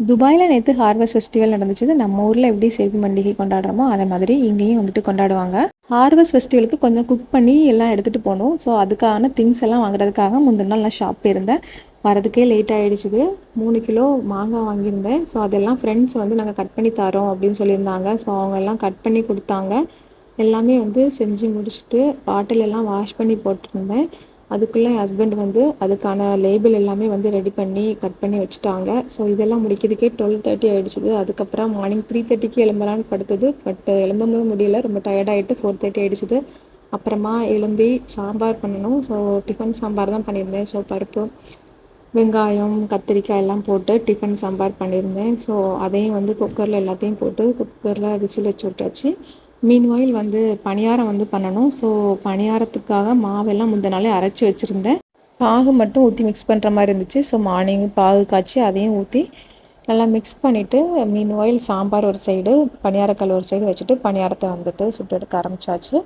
துபாயில நேத்து harvest festival நடந்துச்சு. நம்ம ஊர்ல எப்படி சேது பண்டிகை கொண்டாடுறோமோ, அதே மாதிரி இங்கேயும் வந்துட்டு கொண்டாடுவாங்க. ஹார்வெஸ்ட் ஃபெஸ்டிவலுக்கு கொஞ்சம் குக் பண்ணி எல்லாம் எடுத்துட்டு போணும். ஸோ, அதுக்கான திங்ஸ் எல்லாம் வாங்குறதுக்காக முந்தின நாள் நான் ஷாப் போயிருந்தேன். வரதுக்கே லேட் ஆயிடுச்சுது. 3 கிலோ மாங்காய் வாங்கியிருந்தேன். ஸோ, அதெல்லாம் ஃப்ரெண்ட்ஸ் வந்து நாங்க கட் பண்ணி தரோம் அப்படின்னு சொல்லியிருந்தாங்க. ஸோ, அவங்க எல்லாம் கட் பண்ணி குடுத்தாங்க. எல்லாமே வந்து செஞ்சு முடிச்சுட்டு, பாட்டில் எல்லாம் வாஷ் பண்ணி போட்டிருந்தேன். அதுக்குள்ளே என் ஹஸ்பண்ட் வந்து அதுக்கான லேபிள் எல்லாமே வந்து ரெடி பண்ணி கட் பண்ணி வச்சுட்டாங்க. ஸோ இதெல்லாம் முடிக்கிறதுக்கே 12:30 ஆகிடுச்சிது. அதுக்கப்புறம் மார்னிங் 3:30க்கு எழும்பலான்னு படுத்தது. பட் எழும்பவும் முடியல, ரொம்ப டயர்டாகிட்டு 4:30 ஆகிடுச்சிது. அப்புறமா எழும்பி சாம்பார் பண்ணணும். ஸோ டிஃபன் சாம்பார் தான் பண்ணியிருந்தேன். ஸோ பருப்பு, வெங்காயம், கத்திரிக்காய் எல்லாம் போட்டு டிஃபன் சாம்பார் பண்ணியிருந்தேன். ஸோ அதையும் வந்து குக்கரில் எல்லாத்தையும் போட்டு குக்கரில் விசில் வச்சு விட்டாச்சு. மீன்வாயில் வந்து பணியாரம் வந்து பண்ணணும். ஸோ பணியாரத்துக்காக மாவெல்லாம் முந்தின நாளே அரைச்சி வச்சுருந்தேன். பாகு மட்டும் ஊற்றி மிக்ஸ் பண்ணுற மாதிரி இருந்துச்சு. ஸோ மார்னிங் பாகு காய்ச்சி அதையும் ஊற்றி நல்லா மிக்ஸ் பண்ணிவிட்டு மீன்வாயில் சாம்பார் ஒரு சைடு, பணியாரக்கல் ஒரு சைடு வச்சுட்டு பணியாரத்தை வந்துட்டு சுட்டு எடுக்க ஆரம்பித்தாச்சு.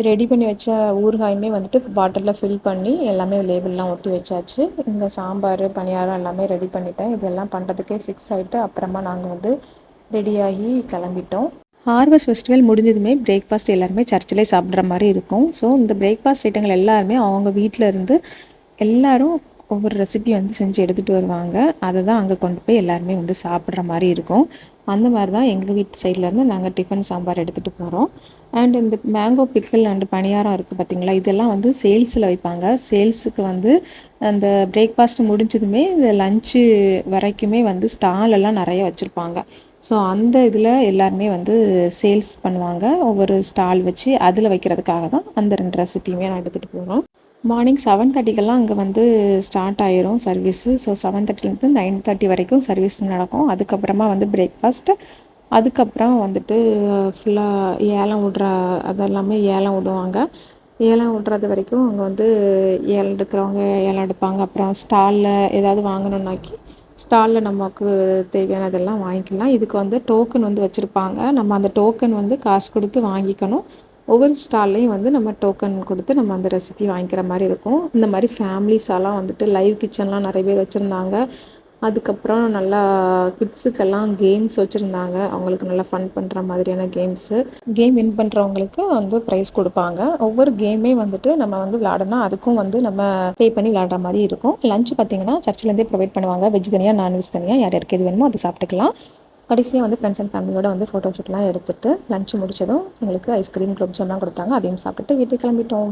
ரெடி பண்ணி வச்ச ஊறுகாயுமே வந்துட்டு பாட்டிலில் ஃபில் பண்ணி எல்லாமே லேபிள்லாம் ஒட்டி வச்சாச்சு. இங்கே சாம்பார், பணியாரம் எல்லாமே ரெடி பண்ணிட்டேன். இதெல்லாம் பண்ணுறதுக்கே 6 ஆகிட்டு அப்புறமா நாங்கள் வந்து ரெடியாகி கிளம்பிட்டோம். ஹார்வெஸ்ட் ஃபெஸ்டிவல் முடிஞ்சதுமே பிரேக்ஃபாஸ்ட் எல்லாருமே சர்ச்சிலே சாப்பிட்ற மாதிரி இருக்கும். ஸோ இந்த பிரேக்ஃபாஸ்ட் ஐட்டங்கள் எல்லாருமே அவங்க வீட்டில் இருந்து எல்லோரும் ஒவ்வொரு ரெசிபி வந்து செஞ்சு எடுத்துகிட்டு வருவாங்க. அதை தான் அங்கே கொண்டு போய் எல்லாருமே வந்து சாப்பிட்ற மாதிரி இருக்கும். அந்த மாதிரி தான் எங்கள் வீட்டு சைட்லேருந்து நாங்கள் டிஃபன் சாம்பார் எடுத்துகிட்டு போகிறோம். அண்ட் இந்த மேங்கோ பிக்கிள் அண்டு பணியாரம் இருக்குது பார்த்திங்களா, இதெல்லாம் வந்து சேல்ஸில் வைப்பாங்க. சேல்ஸுக்கு வந்து அந்த பிரேக்ஃபாஸ்ட் முடிஞ்சதுமே இந்த லஞ்சு வரைக்குமே வந்து ஸ்டாலெல்லாம் நிறைய வச்சுருப்பாங்க. ஸோ அந்த இதில் எல்லாருமே வந்து சேல்ஸ் பண்ணுவாங்க. ஒவ்வொரு ஸ்டால் வச்சு அதில் வைக்கிறதுக்காக தான் அந்த 2 ரெசிபியுமே நான் எடுத்துகிட்டு போகிறோம். மார்னிங் 7:30க்கெல்லாம் அங்கே வந்து ஸ்டார்ட் ஆயிரும் சர்வீஸு. ஸோ 7:30லேருந்து 9:30 வரைக்கும் சர்வீஸ் நடக்கும். அதுக்கப்புறமா வந்து பிரேக்ஃபாஸ்ட்டு, அதுக்கப்புறம் வந்துட்டு ஃபுல்லாக ஏலம் விடுற அதெல்லாமே ஏலம் விடுவாங்க. ஏலம் விடுறது வரைக்கும் அங்கே வந்து ஏலம் எடுக்கிறவங்க ஏலம் எடுப்பாங்க. அப்புறம் ஸ்டாலில் ஏதாவது வாங்கணுன்னாக்கி ஸ்டாலில் நமக்கு தேவையானதெல்லாம் வாங்கிக்கலாம். இதுக்கு வந்து டோக்கன் வந்து வச்சுருப்பாங்க. நம்ம அந்த டோக்கன் வந்து காசு கொடுத்து வாங்கிக்கணும். ஒவ்வொரு ஸ்டால்லையும் வந்து நம்ம டோக்கன் கொடுத்து நம்ம அந்த ரெசிபி வாங்கிக்கிற மாதிரி இருக்கும். இந்த மாதிரி ஃபேமிலிஸாலாம் வந்துட்டு லைவ் கிச்சன்லாம் நிறைய பேர் வச்சுருந்தாங்க. அதுக்கப்புறம் நல்லா கிட்ஸுக்கெல்லாம் கேம்ஸ் வச்சுருந்தாங்க. அவங்களுக்கு நல்லா ஃபன் பண்ணுற மாதிரியான கேம்ஸு. கேம் வின் பண்ணுறவங்களுக்கு வந்து ப்ரைஸ் கொடுப்பாங்க. ஒவ்வொரு கேமே வந்துட்டு நம்ம வந்து விளையாடணும். அதுக்கும் வந்து நம்ம பே பண்ணி விளையாடுற மாதிரி இருக்கும். லஞ்ச் பார்த்திங்கன்னா சர்ச்சிலேருந்தே ப்ரொவைட் பண்ணுவாங்க. வெஜ் தனியாக, நான்வெஜ் தனியாக, யார் யாருக்கு எது வேணுமோ அதை சாப்பிட்டுக்கலாம். கடைசியாக வந்து ஃப்ரெண்ட்ஸ் அண்ட் ஃபேமிலியோடு வந்து ஃபோட்டோ ஷூட்லாம் எடுத்துகிட்டு லஞ்ச் முடித்ததும் எங்களுக்கு ஐஸ்கிரீம், குலோப் ஜாம்லாம் கொடுத்தாங்க. அதையும் சாப்பிட்டுட்டு வீட்டுக்கு கிளம்பிட்டோம்.